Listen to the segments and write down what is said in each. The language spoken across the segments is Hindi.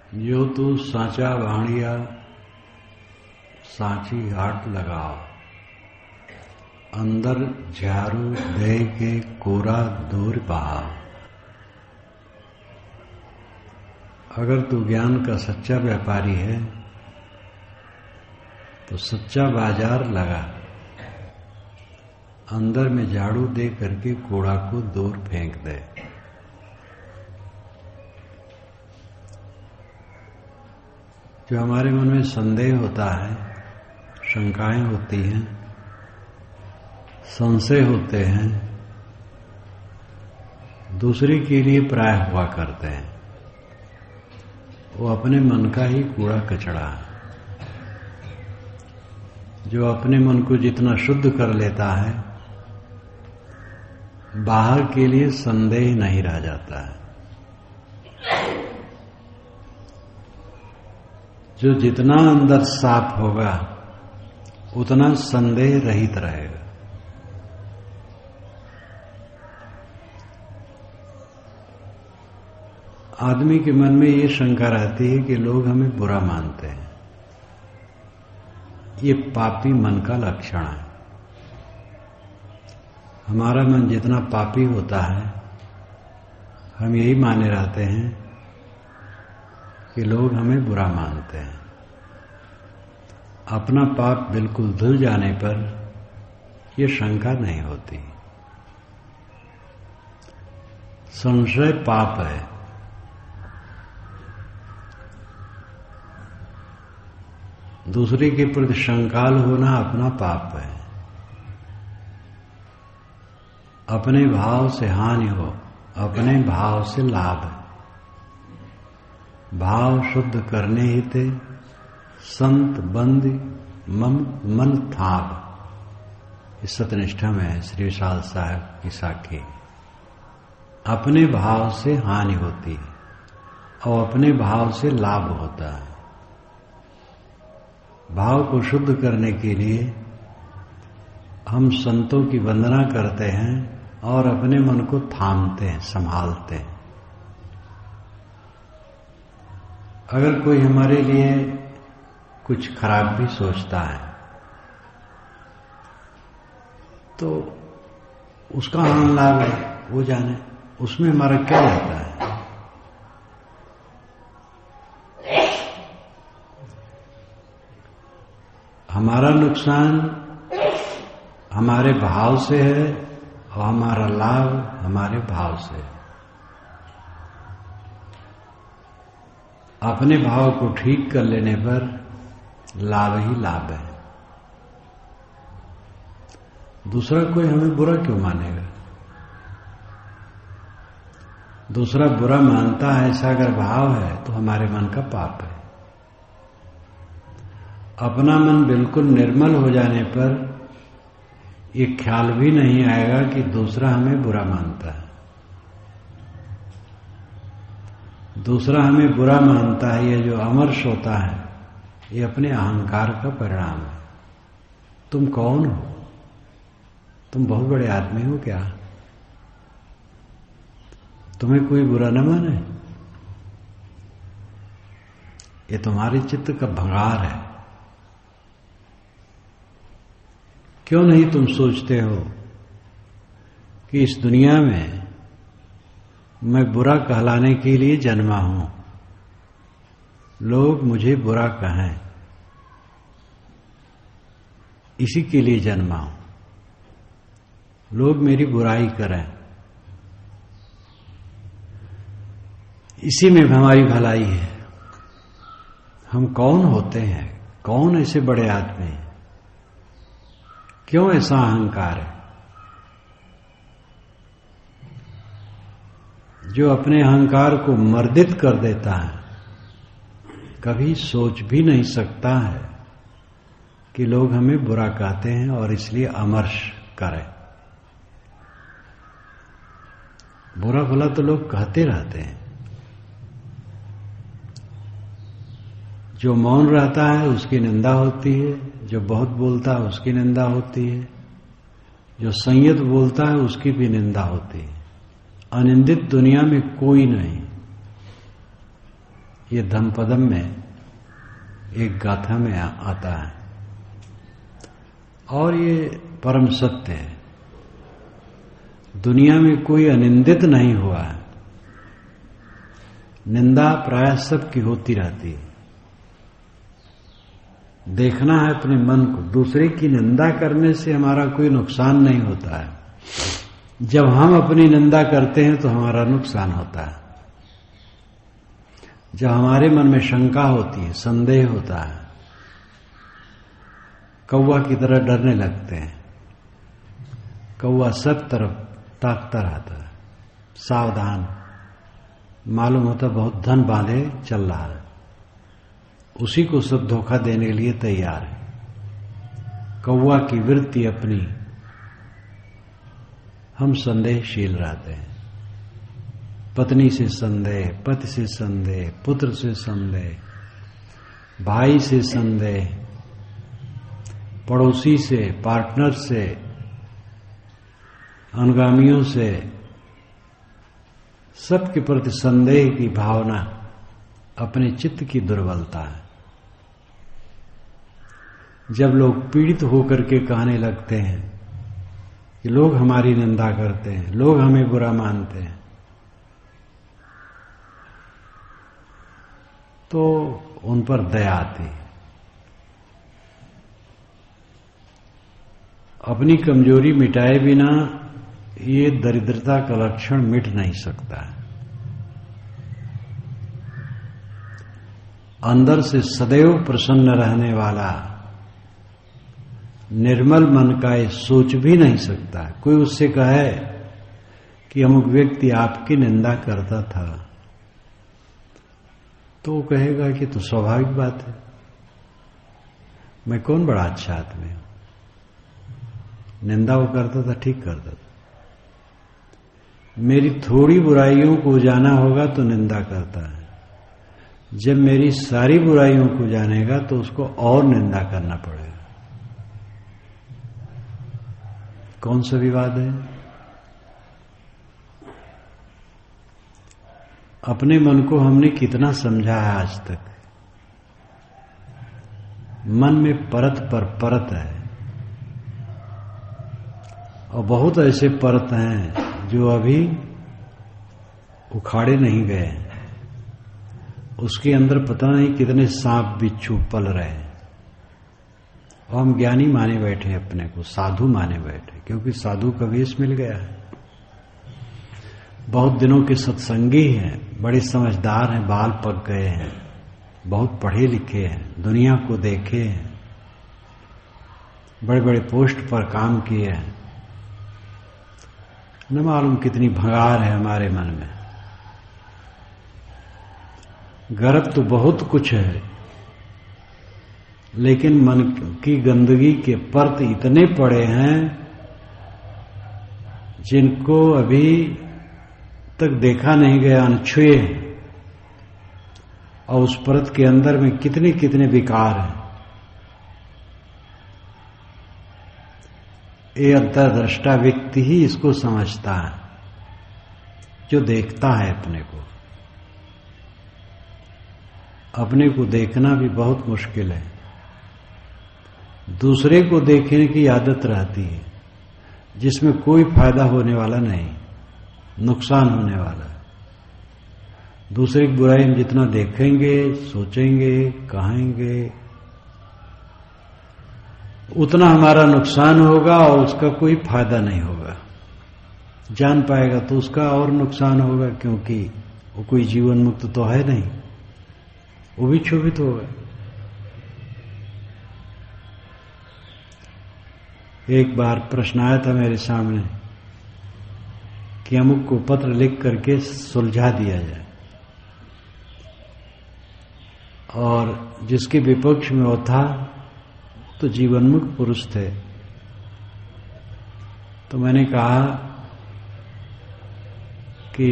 जो तू साचा वाणिया सांची हाट लगाओ, अंदर झारू दे के कोरा दूर बहाओ। अगर तू ज्ञान का सच्चा व्यापारी है तो सच्चा बाजार लगा, अंदर में झाड़ू दे करके कूड़ा को दूर फेंक दे। जो हमारे मन में संदेह होता है, शंकाएं होती हैं, संशय होते हैं, दूसरे के लिए प्राय हुआ करते हैं, वो अपने मन का ही कूड़ा कचड़ा है। जो अपने मन को जितना शुद्ध कर लेता है, बाहर के लिए संदेह नहीं रह जाता है। जो जितना अंदर साफ होगा उतना संदेह रहित रहेगा। आदमी के मन में ये शंका रहती है कि लोग हमें बुरा मानते हैं। ये पापी मन का लक्षण है। हमारा मन जितना पापी होता है, हम यही माने रहते हैं कि लोग हमें बुरा मानते हैं। अपना पाप बिल्कुल धुल जाने पर यह शंका नहीं होती। संशय पाप है। दूसरे के प्रति शंकाल होना अपना पाप है। अपने भाव से हानि हो, अपने भाव से लाभ है। भाव शुद्ध करने ही थे संत बंदी मन थाप। इस सत्यनिष्ठा में है श्री विशाल साहब की साखी। अपने भाव से हानि होती है और अपने भाव से लाभ होता है। भाव को शुद्ध करने के लिए हम संतों की वंदना करते हैं और अपने मन को थामते हैं, संभालते हैं। अगर कोई हमारे लिए कुछ खराब भी सोचता है तो उसका आनंद लाभ है, वो जाने, उसमें हमारा क्या रहता है। हमारा नुकसान हमारे भाव से है और हमारा लाभ हमारे भाव से है। अपने भाव को ठीक कर लेने पर लाभ ही लाभ है। दूसरा कोई हमें बुरा क्यों मानेगा? दूसरा बुरा मानता है ऐसा अगर भाव है तो हमारे मन का पाप है। अपना मन बिल्कुल निर्मल हो जाने पर ये ख्याल भी नहीं आएगा कि दूसरा हमें बुरा मानता है। दूसरा हमें बुरा मानता है, ये जो अमर्ष होता है, ये अपने अहंकार का परिणाम है। तुम कौन हो? तुम बहुत बड़े आदमी हो क्या? तुम्हें कोई बुरा न माने? ये तुम्हारे चित्त का भंगार है। क्यों नहीं तुम सोचते हो कि इस दुनिया में मैं बुरा कहलाने के लिए जन्मा हूं, लोग मुझे बुरा कहें, इसी के लिए जन्मा हूं, लोग मेरी बुराई करें, इसी में हमारी भलाई है। हम कौन होते हैं? कौन ऐसे बड़े आदमी हैं? क्यों ऐसा अहंकार है जो अपने अहंकार को मर्दित कर देता है? कभी सोच भी नहीं सकता है कि लोग हमें बुरा कहते हैं और इसलिए अमर्ष करें। बुरा भला तो लोग कहते रहते हैं। जो मौन रहता है उसकी निंदा होती है, जो बहुत बोलता है उसकी निंदा होती है, जो संयत बोलता है उसकी भी निंदा होती है। अनिंदित दुनिया में कोई नहीं। ये धम्मपदम में एक गाथा में आता है और ये परम सत्य है। दुनिया में कोई अनिंदित नहीं हुआ है। निंदा प्राय सबकी होती रहती है। देखना है अपने मन को। दूसरे की निंदा करने से हमारा कोई नुकसान नहीं होता है। जब हम अपनी निंदा करते हैं तो हमारा नुकसान होता है। जब हमारे मन में शंका होती है, संदेह होता है, कौवा की तरह डरने लगते हैं। कौवा सब तरफ ताकता रहता है, सावधान, मालूम होता बहुत धन बांधे चल रहा है, उसी को सब धोखा देने के लिए तैयार है। कौवा की वृत्ति अपनी, हम संदेहशील रहते हैं। पत्नी से संदेह, पति से संदेह, पुत्र से संदेह, भाई से संदेह, पड़ोसी से, पार्टनर से, अनुगामियों से, सबके प्रति संदेह की भावना अपने चित्त की दुर्बलता है। जब लोग पीड़ित होकर के कहने लगते हैं कि लोग हमारी निंदा करते हैं, लोग हमें बुरा मानते हैं, तो उन पर दया आती है। अपनी कमजोरी मिटाए बिना ये दरिद्रता का लक्षण मिट नहीं सकता है। अंदर से सदैव प्रसन्न रहने वाला निर्मल मन का ये सोच भी नहीं सकता। कोई उससे कहे कि अमुक व्यक्ति आपकी निंदा करता था, तो वो कहेगा कि तो स्वाभाविक बात है, मैं कौन बड़ा अच्छा आदमी हूं। निंदा वो करता था, ठीक करता था। मेरी थोड़ी बुराइयों को जाना होगा तो निंदा करता है, जब मेरी सारी बुराइयों को जानेगा तो उसको और निंदा करना पड़ेगा। कौन सा विवाद है? अपने मन को हमने कितना समझा है आज तक। मन में परत पर परत है और बहुत ऐसे परत हैं जो अभी उखाड़े नहीं गए। उसके अंदर पता नहीं कितने सांप बिच्छू पल रहे हैं और हम ज्ञानी माने बैठे हैं, अपने को साधु माने बैठे, क्योंकि साधु का वेश मिल गया है। बहुत दिनों के सत्संगी हैं, बड़े समझदार हैं, बाल पक गए हैं, बहुत पढ़े लिखे हैं, दुनिया को देखे हैं, बड़े बड़े पोस्ट पर काम किए हैं। न मालूम कितनी भंगार है हमारे मन में। गर्व तो बहुत कुछ है, लेकिन मन की गंदगी के परत इतने पड़े हैं जिनको अभी तक देखा नहीं गया, अनछुए। और उस परत के अंदर में कितने कितने विकार हैं। ये अंतर्दृष्टा व्यक्ति ही इसको समझता है, जो देखता है अपने को। अपने को देखना भी बहुत मुश्किल है। दूसरे को देखने की आदत रहती है जिसमें कोई फायदा होने वाला नहीं, नुकसान होने वाला। दूसरे की बुराई हम जितना देखेंगे, सोचेंगे, कहेंगे, उतना हमारा नुकसान होगा और उसका कोई फायदा नहीं होगा। जान पाएगा तो उसका और नुकसान होगा, क्योंकि वो कोई जीवन मुक्त तो है नहीं, वो भी क्षोभित होगा। एक बार प्रश्न आया था मेरे सामने कि अमुक को पत्र लिख करके सुलझा दिया जाए, और जिसके विपक्ष में वो था तो जीवनमुक्त पुरुष थे। तो मैंने कहा कि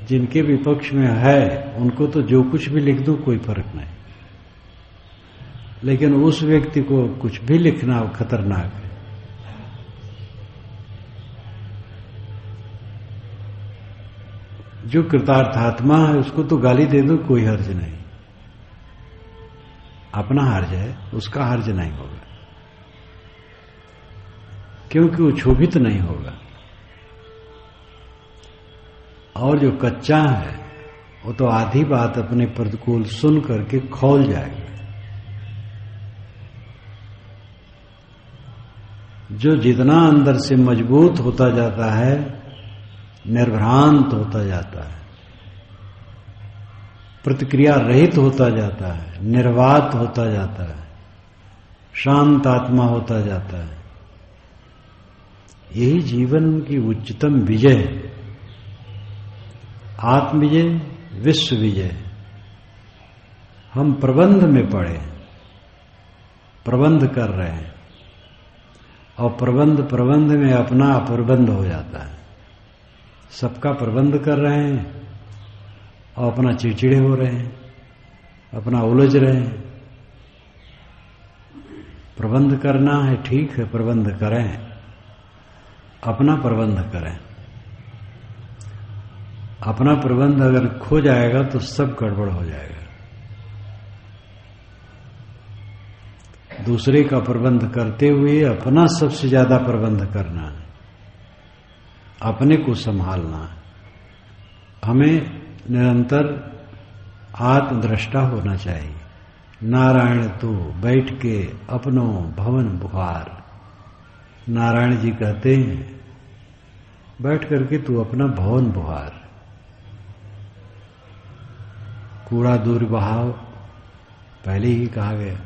जिनके विपक्ष में है उनको तो जो कुछ भी लिख दूं कोई फर्क नहीं, लेकिन उस व्यक्ति को कुछ भी लिखना खतरनाक है। जो कृतार्थात्मा है उसको तो गाली दे दो, कोई हर्ज नहीं। अपना हर्ज है, उसका हर्ज नहीं होगा, क्योंकि वो क्षोभित नहीं होगा। और जो कच्चा है वो तो आधी बात अपने प्रतिकूल सुन करके खौल जाएगा। जो जितना अंदर से मजबूत होता जाता है, निर्भ्रांत होता जाता है, प्रतिक्रिया रहित होता जाता है, निर्वात होता जाता है, शांत आत्मा होता जाता है, यही जीवन की उच्चतम विजय, आत्म विजय, विश्व विजय। हम प्रबंध में पड़े, प्रबंध कर रहे हैं, और प्रबंध में अपना अप्रबंध हो जाता है। सबका प्रबंध कर रहे हैं और अपना चिड़चिड़े हो रहे हैं, अपना उलझ रहे हैं। प्रबंध करना है, ठीक है, प्रबंध करें, अपना प्रबंध करें। अपना प्रबंध अगर खो जाएगा तो सब गड़बड़ हो जाएगा। दूसरे का प्रबंध करते हुए अपना सबसे ज्यादा प्रबंध करना है, अपने को संभालना है। हमें निरंतर आत्मदृष्टा होना चाहिए। नारायण तू बैठ के अपनो भवन बुहार, नारायण जी कहते हैं बैठ करके तू अपना भवन बुहार। कूड़ा दूर बहाव, पहले ही कहा गया।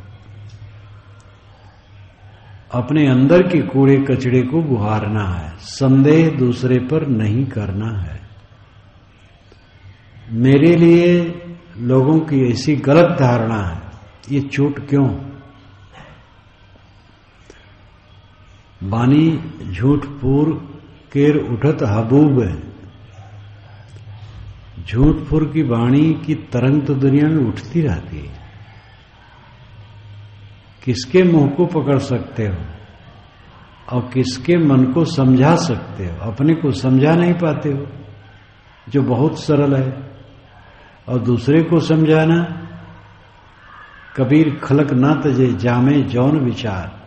अपने अंदर के कूड़े कचड़े को बुहारना है, संदेह दूसरे पर नहीं करना है। मेरे लिए लोगों की ऐसी गलत धारणा है, ये चोट क्यों? बानी झूठपुर केर उठत हबूब है। झूठपुर की वाणी की तरंग तो दुनिया में उठती रहती है। किसके मुंह को पकड़ सकते हो और किसके मन को समझा सकते हो? अपने को समझा नहीं पाते हो, जो बहुत सरल है, और दूसरे को समझाना। कबीर खलक ना तजे जामे जौन विचार,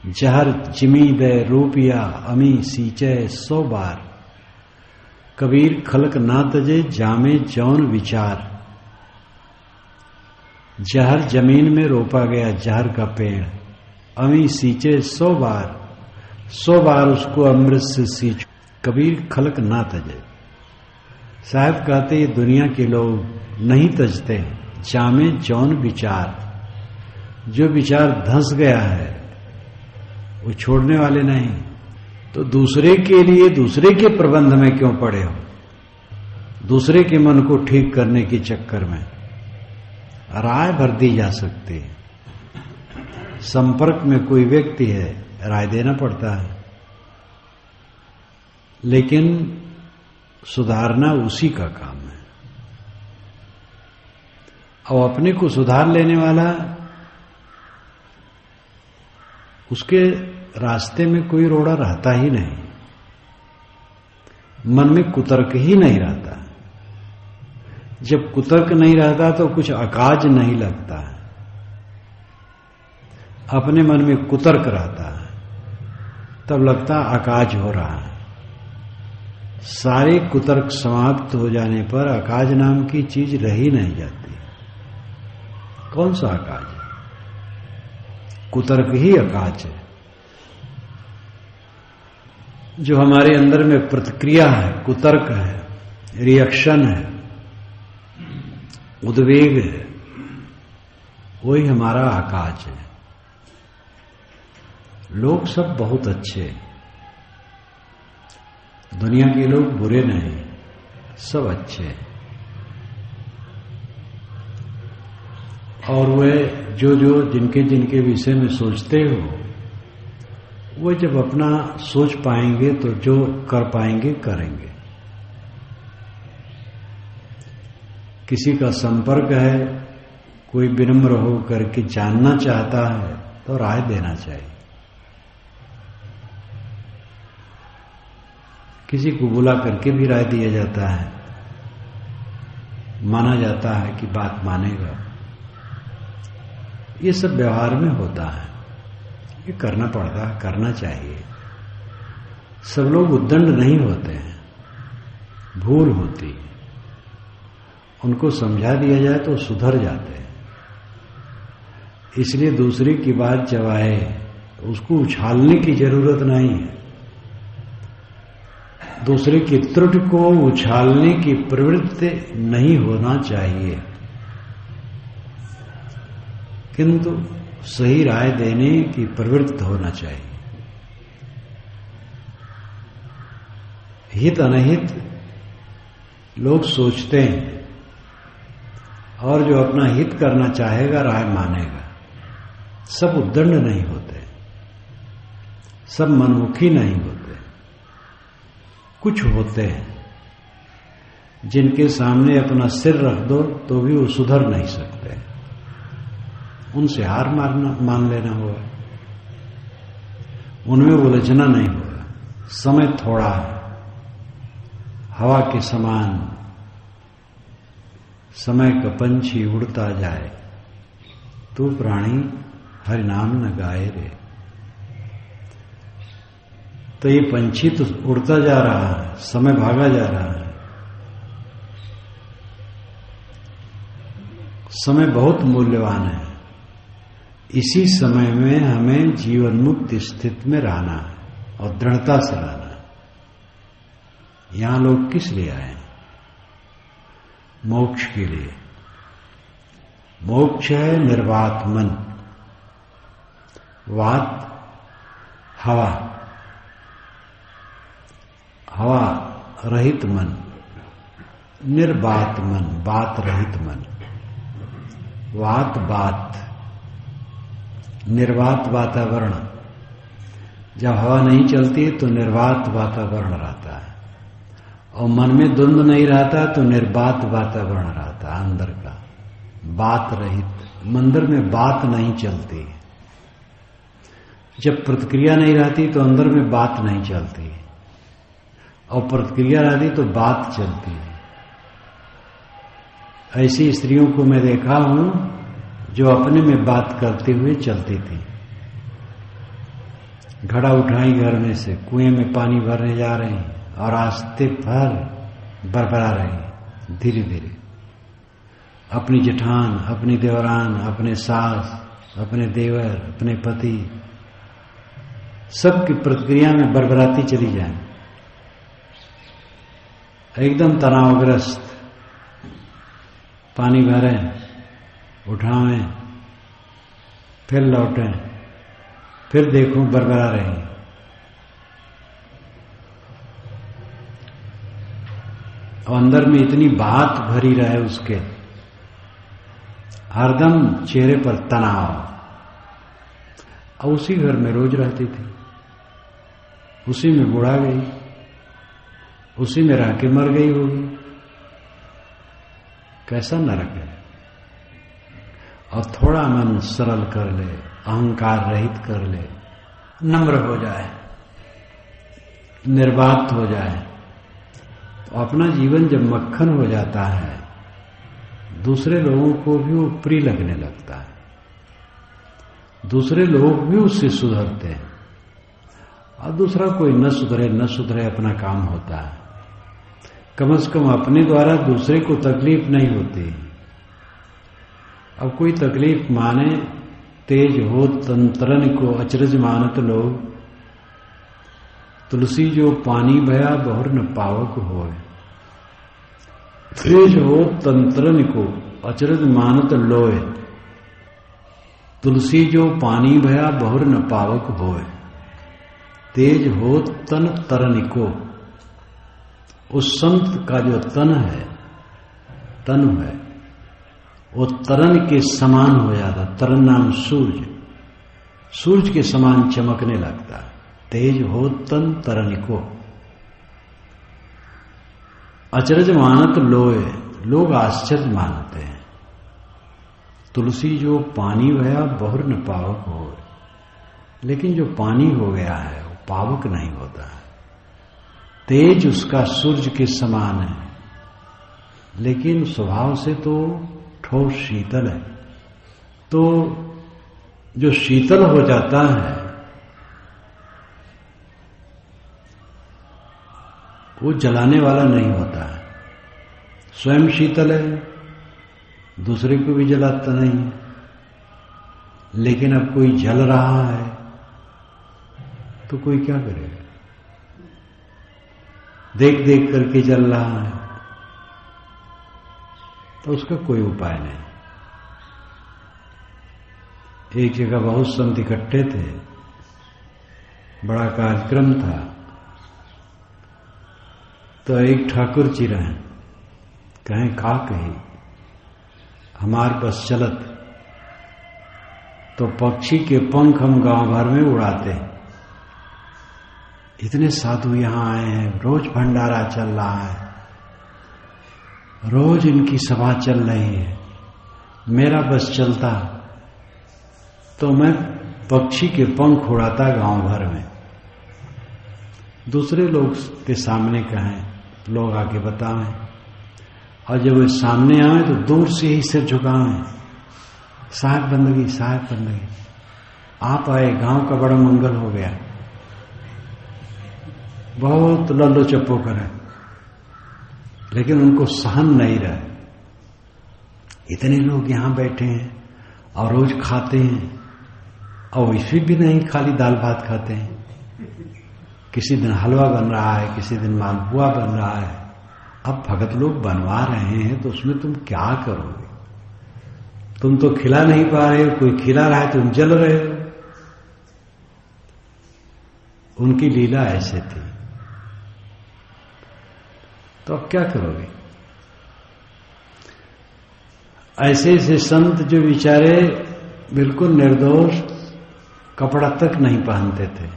जहर चिमी दे रूपिया अमी सींचे 100 बार। कबीर खलक ना तजे जामे जौन विचार। जहर जमीन में रोपा गया, जहर का पेड़, अमी सींचे 100 बार, 100 बार उसको अमृत से सींचो। कबीर खलक ना तजे। साहब कहते ये दुनिया के लोग नहीं तजते, जामे जौन विचार। जो विचार धंस गया है वो छोड़ने वाले नहीं। तो दूसरे के लिए दूसरे के प्रबंध में क्यों पड़े हो? दूसरे के मन को ठीक करने के चक्कर में राय भर दी जा सकती है। संपर्क में कोई व्यक्ति है, राय देना पड़ता है, लेकिन सुधारना उसी का काम है। और अपने को सुधार लेने वाला, उसके रास्ते में कोई रोड़ा रहता ही नहीं, मन में कुतर्क ही नहीं रहता। जब कुतर्क नहीं रहता तो कुछ अकाज नहीं लगता है। अपने मन में कुतर्क रहता है तब लगता अकाज हो रहा है। सारे कुतर्क समाप्त हो जाने पर अकाज नाम की चीज रही नहीं जाती। कौन सा अकाज है? कुतर्क ही अकाज है। जो हमारे अंदर में प्रतिक्रिया है, कुतर्क है, रिएक्शन है, उद्वेग है, वही हमारा आकाश है। लोग सब बहुत अच्छे, दुनिया के लोग बुरे नहीं, सब अच्छे। और वे जो जो जिनके जिनके विषय में सोचते हो, वो जब अपना सोच पाएंगे तो जो कर पाएंगे करेंगे। किसी का संपर्क है, कोई विनम्र हो करके जानना चाहता है तो राय देना चाहिए। किसी को बुला करके भी राय दिया जाता है, माना जाता है कि बात मानेगा। ये सब व्यवहार में होता है, ये करना पड़ता है, करना चाहिए। सब लोग उद्दंड नहीं होते हैं, भूल होती है, उनको समझा दिया जाए तो सुधर जाते हैं। इसलिए दूसरे की बात जब आए उसको उछालने की जरूरत नहीं है। दूसरे की त्रुटि को उछालने की प्रवृत्ति नहीं होना चाहिए, किंतु सही राय देने की प्रवृत्ति होना चाहिए। हित अनहित लोग सोचते हैं, और जो अपना हित करना चाहेगा राय मानेगा। सब उद्दंड नहीं होते, सब मनमुखी नहीं होते। कुछ होते हैं जिनके सामने अपना सिर रख दो तो भी वो सुधर नहीं सकते, उनसे हार मान लेना होगा, उनमें उलझना नहीं होगा। समय थोड़ा है, हवा के समान समय का पंछी उड़ता जाए, तू प्राणी हरि नाम न गाए रे। तो ये पंछी तो उड़ता जा रहा है, समय भागा जा रहा है। समय बहुत मूल्यवान है, इसी समय में हमें जीवन मुक्त स्थिति में रहना है और दृढ़ता से रहना है। यहां लोग किस लिए आए? मोक्ष के लिए। मोक्ष है निर्वात मन, वात हवा, हवा रहित मन, निर्वात मन, बात रहित मन। वात बात, निर्वात वातावरण। जब हवा नहीं चलती तो निर्वात वातावरण रहता है, और मन में द्वंद्व नहीं रहता तो निर्वात वातावरण रहता है अंदर का, बात रहित। मंदिर में बात नहीं चलती, जब प्रतिक्रिया नहीं रहती तो अंदर में बात नहीं चलती, और प्रतिक्रिया रहती तो बात चलती है। ऐसी स्त्रियों को मैं देखा हूं जो अपने में बात करते हुए चलती थी। घड़ा उठाई घर में से, कुएं में पानी भरने जा रही और रास्ते पर बरबरा रही धीरे धीरे। अपनी जेठान, अपनी देवरान, अपने सास, अपने देवर, अपने पति, सबकी प्रतिक्रिया में बरबराती चली जाए, एकदम तनावग्रस्त। पानी भरें, उठावें, फिर लौटें, फिर देखो बरबरा रही। और अंदर में इतनी बात भरी रहे उसके, हरदम चेहरे पर तनाव। और उसी घर में रोज रहती थी, उसी में बुढ़ा गई, उसी में रह के मर गई होगी। कैसा नरक है। और थोड़ा मन सरल कर ले, अहंकार रहित कर ले, नम्र हो जाए, निर्वात हो जाए, तो अपना जीवन जब मक्खन हो जाता है, दूसरे लोगों को भी वो प्रिय लगने लगता है, दूसरे लोग भी उससे सुधरते हैं। और दूसरा कोई न सुधरे अपना काम होता है। कम से कम अपने द्वारा दूसरे को तकलीफ नहीं होती। अब कोई तकलीफ माने, तेज हो तंत्रन को अचरज मानत लोग, तुलसी जो पानी भया बहुर न पावक होए। तेज हो तंत्रन को अचरज मानत लोए, तुलसी जो पानी भया बहुर न पावक होए। तेज हो तन तरन को, उस संत का जो तन है, तन है, वो तरन के समान हो जाता। तरन नाम सूर्य, सूर्य के समान चमकने लगता। तेज हो तन तरन को, अचरज मानत लोए, लोग आश्चर्य मानते हैं। तुलसी जो पानी भया बहुर न पावक हो, लेकिन जो पानी हो गया है वो पावक नहीं होता है। तेज उसका सूर्य के समान है, लेकिन स्वभाव से तो ठोस शीतल है। तो जो शीतल हो जाता है वो जलाने वाला नहीं होता है। स्वयं शीतल है, दूसरे को भी जलाता नहीं है। लेकिन अब कोई जल रहा है तो कोई क्या करेगा? देख देख करके जल रहा है तो उसका कोई उपाय नहीं। एक जगह बहुत संत इकट्ठे थे, बड़ा कार्यक्रम था, तो एक ठाकुर जी रहे, कहें का कही हमार बस चलत तो पक्षी के पंख हम गांव भर में उड़ाते हैं। इतने साधु यहां आए हैं, रोज भंडारा चल रहा है, रोज इनकी सभा चल रही है, मेरा बस चलता तो मैं पक्षी के पंख उड़ाता गांव भर में। दूसरे लोग के सामने कहें, लोग आके बतावें, और जब वे सामने आए तो दूर से ही सिर झुकावें, साहब बंदगी, साहब बंदगी, आप आए, गांव का बड़ा मंगल हो गया। बहुत लल्लो चप्पो करें, लेकिन उनको सहन नहीं रहा। इतने लोग यहां बैठे हैं और रोज खाते हैं, और इसी भी नहीं खाली दाल भात खाते हैं, किसी दिन हलवा बन रहा है, किसी दिन मालपुआ बन रहा है। अब भगत लोग बनवा रहे हैं तो उसमें तुम क्या करोगे? तुम तो खिला नहीं पा रहे हो, कोई खिला रहा है तुम जल रहे हो। उनकी लीला ऐसे थी, तो अब क्या करोगे? ऐसे ऐसे संत जो बेचारे बिल्कुल निर्दोष, कपड़ा तक नहीं पहनते थे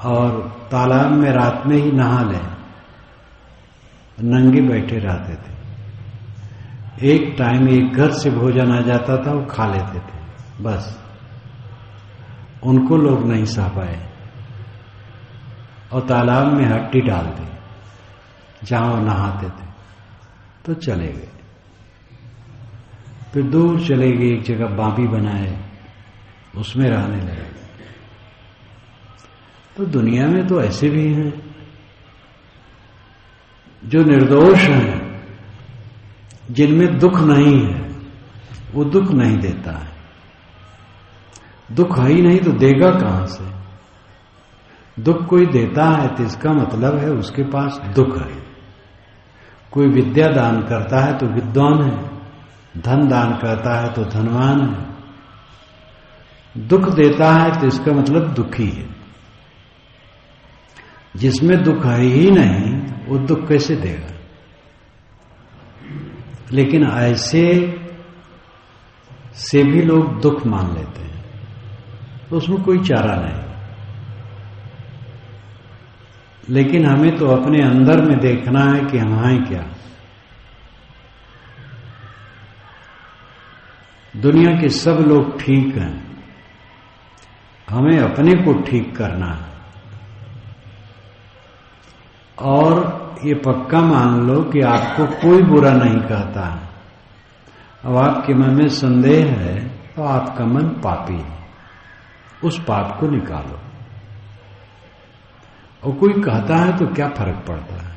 और तालाब में रात में ही नहा ले, नंगे बैठे रहते थे। एक टाइम एक घर से भोजन आ जाता था, वो खा लेते थे, बस। उनको लोग नहीं सह पाए और तालाब में हड्डी डाल दी जहां वो नहाते थे, तो चले गए। फिर दूर चले गए, एक जगह बाबी बनाए, उसमें रहने लगे। तो दुनिया में तो ऐसे भी हैं जो निर्दोष हैं, जिनमें दुख नहीं है, वो दुख नहीं देता है। दुख है ही नहीं तो देगा कहां से? दुख कोई देता है तो इसका मतलब है उसके पास दुख है। कोई विद्या दान करता है तो विद्वान है, धन दान करता है तो धनवान है। दुख देता है तो इसका मतलब दुखी है। जिसमें दुख है ही नहीं वो दुख कैसे देगा? लेकिन ऐसे से भी लोग दुख मान लेते हैं, तो उसमें कोई चारा नहीं। लेकिन हमें तो अपने अंदर में देखना है कि हम हैं क्या। दुनिया के सब लोग ठीक हैं, हमें अपने को ठीक करना है। और ये पक्का मान लो कि आपको कोई बुरा नहीं कहता है। अब आपके मन में संदेह है तो आपका मन पापी है, उस पाप को निकालो। और कोई कहता है तो क्या फर्क पड़ता है?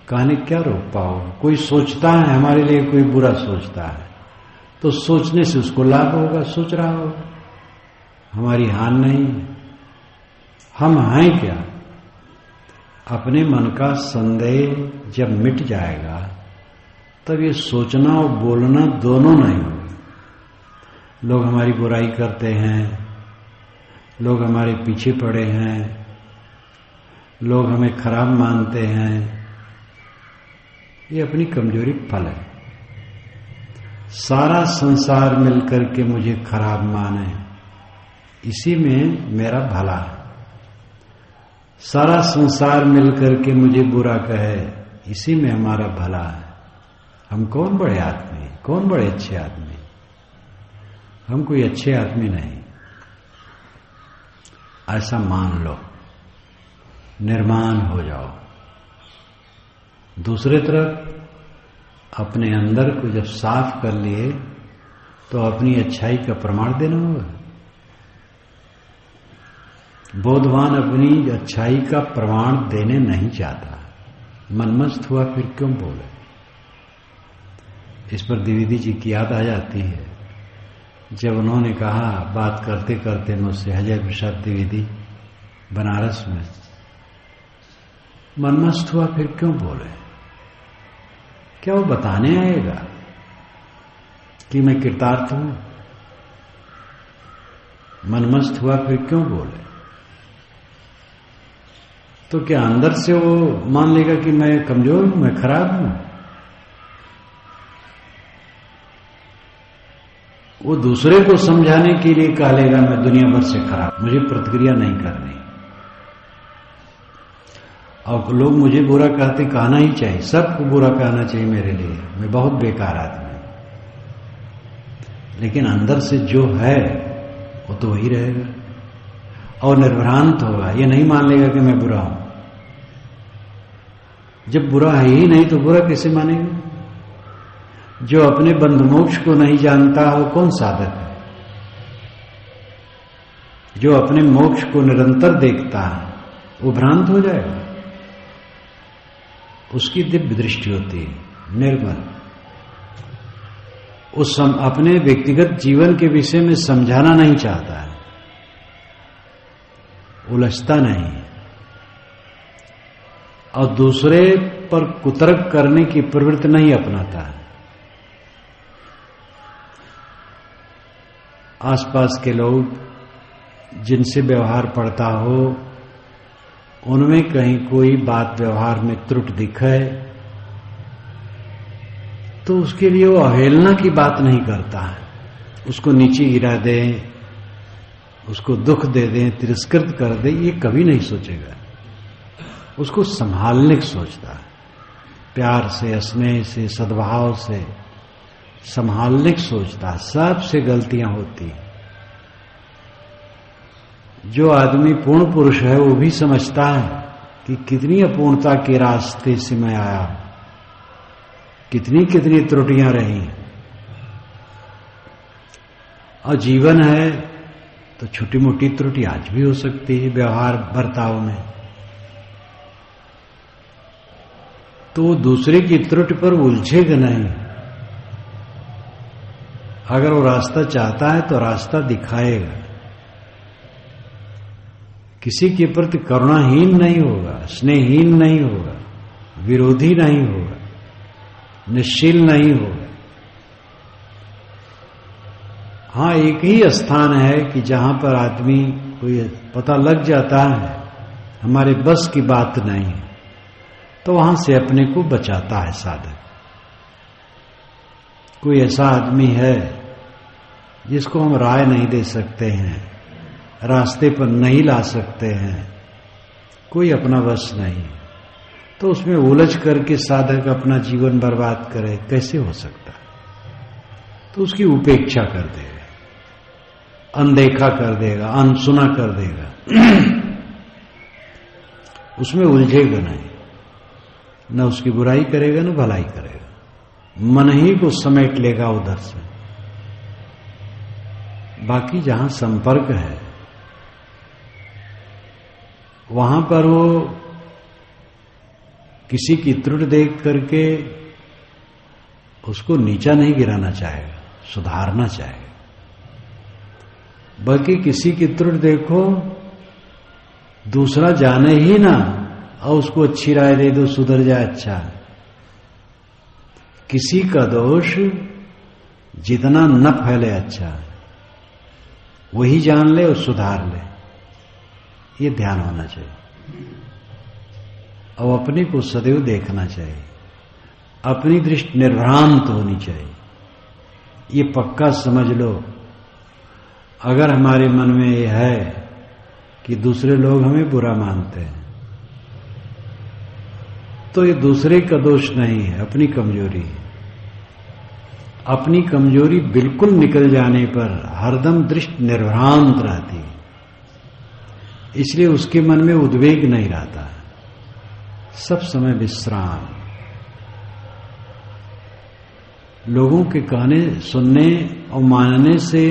कहने क्या रोक पाओगे? कोई सोचता है हमारे लिए, कोई बुरा सोचता है तो सोचने से उसको लाभ होगा, सोच रहा होगा, हमारी हानि नहीं है। हम हैं क्या? अपने मन का संदेह जब मिट जाएगा तब ये सोचना और बोलना दोनों नहीं होगा। लोग हमारी बुराई करते हैं, लोग हमारे पीछे पड़े हैं, लोग हमें खराब मानते हैं, ये अपनी कमजोरी फल है। सारा संसार मिलकर के मुझे खराब माने, इसी में मेरा भला है। सारा संसार मिलकर के मुझे बुरा कहे, इसी में हमारा भला है। हम कौन बड़े आदमी, कौन बड़े अच्छे आदमी? हम कोई अच्छे आदमी नहीं, ऐसा मान लो। निर्माण हो जाओ। दूसरे तरफ अपने अंदर को जब साफ कर लिए तो अपनी अच्छाई का प्रमाण देना होगा। बोधवान अपनी अच्छाई का प्रमाण देने नहीं चाहता, मनमस्त हुआ फिर क्यों बोले। इस पर द्विवेदी जी की याद आ जाती है, जब उन्होंने कहा बात करते करते मुझसे, अजय प्रसाद द्विवेदी बनारस में, मनमस्त हुआ फिर क्यों बोले। क्या वो बताने आएगा कि मैं कृतार्थ हूं? मनमस्त हुआ फिर क्यों बोले? तो क्या अंदर से वो मान लेगा कि मैं कमजोर हूं, मैं खराब हूं? वो दूसरे को समझाने के लिए कह लेगा मैं दुनिया भर से खराब, मुझे प्रतिक्रिया नहीं करनी। और लोग मुझे बुरा कहते, कहना ही चाहिए, सबको बुरा कहना चाहिए मेरे लिए, मैं बहुत बेकार आदमी। लेकिन अंदर से जो है वो तो वही रहेगा और निर्भ्रांत होगा, ये नहीं मान लेगा कि मैं बुरा हूं। जब बुरा है ही नहीं तो बुरा कैसे मानेगा? जो अपने बंध मोक्ष को नहीं जानता हो कौन साधक है? जो अपने मोक्ष को निरंतर देखता है वो भ्रांत हो जाएगा। उसकी दिव्य दृष्टि होती है, निर्मल। उस अपने व्यक्तिगत जीवन के विषय में समझाना नहीं चाहता है, उलझता नहीं और दूसरे पर कुतर्क करने की प्रवृत्ति नहीं अपनाता है। आसपास के लोग जिनसे व्यवहार पड़ता हो उनमें कहीं कोई बात व्यवहार में त्रुटि दिखे तो उसके लिए वो अवहेलना की बात नहीं करता है, उसको नीचे गिरा दे, उसको दुख दे दे, तिरस्कृत कर दे, ये कभी नहीं सोचेगा। उसको संभालने की सोचता है, प्यार से, स्नेह से, सद्भाव से संभालने की सोचता है। सबसे गलतियां होती। जो आदमी पूर्ण पुरुष है वो भी समझता है कि कितनी अपूर्णता के रास्ते से मैं आया, कितनी कितनी त्रुटियां रही। और जीवन है तो छोटी मोटी त्रुटि आज भी हो सकती है व्यवहार बर्ताव में। तो वो दूसरे की त्रुटि पर उलझेगा नहीं। अगर वो रास्ता चाहता है तो रास्ता दिखाएगा। किसी के प्रति करुणाहीन नहीं होगा, स्नेहहीन नहीं होगा, विरोधी नहीं होगा, निश्चल नहीं होगा। हाँ, एक ही स्थान है कि जहां पर आदमी कोई पता लग जाता है हमारे बस की बात नहीं है, तो वहां से अपने को बचाता है साधक। कोई ऐसा आदमी है जिसको हम राय नहीं दे सकते हैं, रास्ते पर नहीं ला सकते हैं, कोई अपना वश नहीं, तो उसमें उलझ करके साधक अपना जीवन बर्बाद करे, कैसे हो सकता है? तो उसकी उपेक्षा कर देगा, अनदेखा कर देगा, अनसुना कर देगा, उसमें उलझेगा नहीं, न उसकी बुराई करेगा न भलाई करेगा, मन ही को समेट लेगा उधर से। बाकी जहां संपर्क है वहां पर वो किसी की त्रुटि देख करके उसको नीचा नहीं गिराना चाहेगा, सुधारना चाहेगा। बल्कि किसी की त्रुटि देखो दूसरा जाने ही ना और उसको अच्छी राय दे दो, सुधर जाए, अच्छा। किसी का दोष जितना न फैले अच्छा, वही जान ले और सुधार ले, ये ध्यान होना चाहिए। और अपने को सदैव देखना चाहिए, अपनी दृष्टि निर्भ्रांत होनी चाहिए। ये पक्का समझ लो, अगर हमारे मन में ये है कि दूसरे लोग हमें बुरा मानते हैं तो ये दूसरे का दोष नहीं है, अपनी कमजोरी है। अपनी कमजोरी बिल्कुल निकल जाने पर हरदम दृष्टि निर्भ्रांत रहती है। इसलिए उसके मन में उद्वेग नहीं रहता, सब समय विश्राम। लोगों के कहने सुनने और मानने से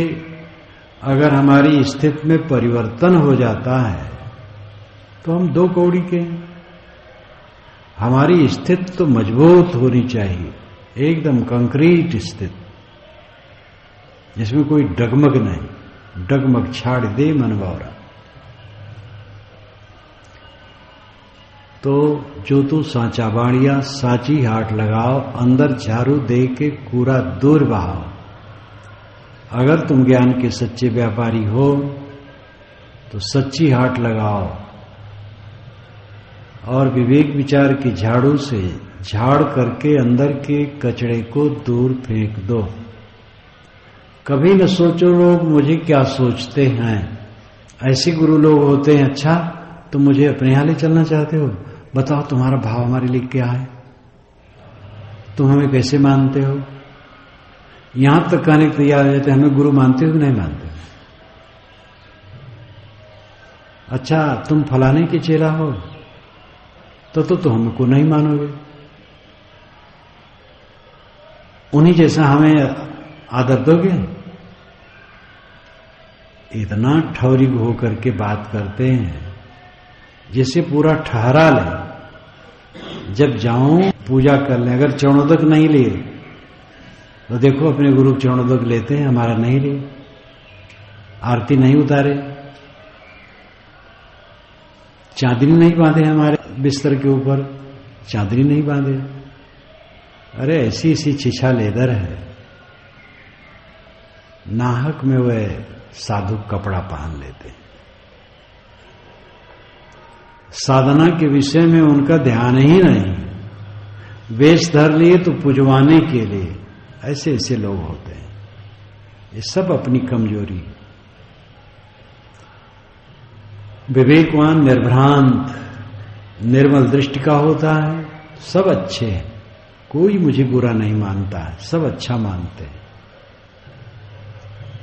अगर हमारी स्थिति में परिवर्तन हो जाता है तो हम दो कौड़ी के हैं। हमारी स्थिति तो मजबूत होनी चाहिए, एकदम कंक्रीट स्थिति, जिसमें कोई डगमग नहीं, डगमग छाड़ दे मनवारा। तो जो तू साचा बाणिया साची हाट लगाओ, अंदर झाड़ू दे के कूड़ा दूर बहाओ। अगर तुम ज्ञान के सच्चे व्यापारी हो तो सच्ची हाट लगाओ और विवेक विचार की झाड़ू से झाड़ करके अंदर के कचड़े को दूर फेंक दो। कभी न सोचो लोग मुझे क्या सोचते हैं। ऐसे गुरु लोग होते हैं, अच्छा तुम मुझे अपने हाल ही चलना चाहते हो, बताओ तुम्हारा भाव हमारे लिए क्या है, तुम हमें कैसे मानते हो। यहां तक कहने के तैयार हो जाते, हमें गुरु मानते हो कि नहीं मानते हो। अच्छा तुम फलाने के चेला हो तो हमको नहीं मानोगे, उन्हीं जैसा हमें आदर दोगे। इतना ठौरी होकर के बात करते हैं जिसे पूरा ठहरा ले। जब जाऊं पूजा कर ले, अगर चरणोदक नहीं लिए तो देखो अपने गुरु चरणोदक लेते हैं, हमारा नहीं लिए, आरती नहीं उतारे, चादरी नहीं बांधे, हमारे बिस्तर के ऊपर चादरी नहीं बांधे। अरे ऐसी ऐसी छिछा लेदर है, नाहक में वह साधु कपड़ा पहन लेते। साधना के विषय में उनका ध्यान ही नहीं, वेश धर लिए तो पुजवाने के लिए। ऐसे ऐसे लोग होते हैं, ये सब अपनी कमजोरी। विवेकवान निर्भ्रांत निर्मल दृष्टि का होता है, सब अच्छे हैं, कोई मुझे बुरा नहीं मानता है, सब अच्छा मानते हैं।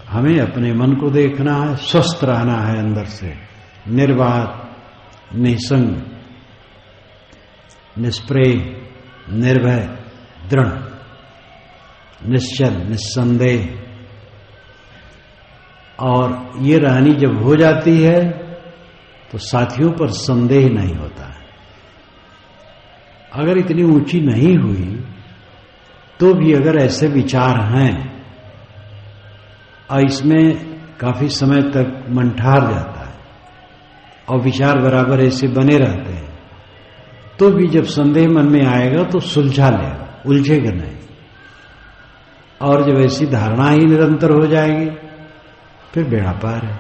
हमें अपने मन को देखना है, स्वस्थ रहना है अंदर से, निर्वात निसंग निष्प्रेय निर्भय दृढ़ निश्चल निस्संदेह। और ये रहनी जब हो जाती है तो साथियों पर संदेह नहीं होता है। अगर इतनी ऊंची नहीं हुई तो भी अगर ऐसे विचार हैं और इसमें काफी समय तक मन ठहर जाता है और विचार बराबर ऐसे बने रहते हैं, तो भी जब संदेह मन में आएगा तो सुलझा लेगा, उलझेगा नहीं। और जब ऐसी धारणा ही निरंतर हो जाएगी फिर बेड़ा पार है।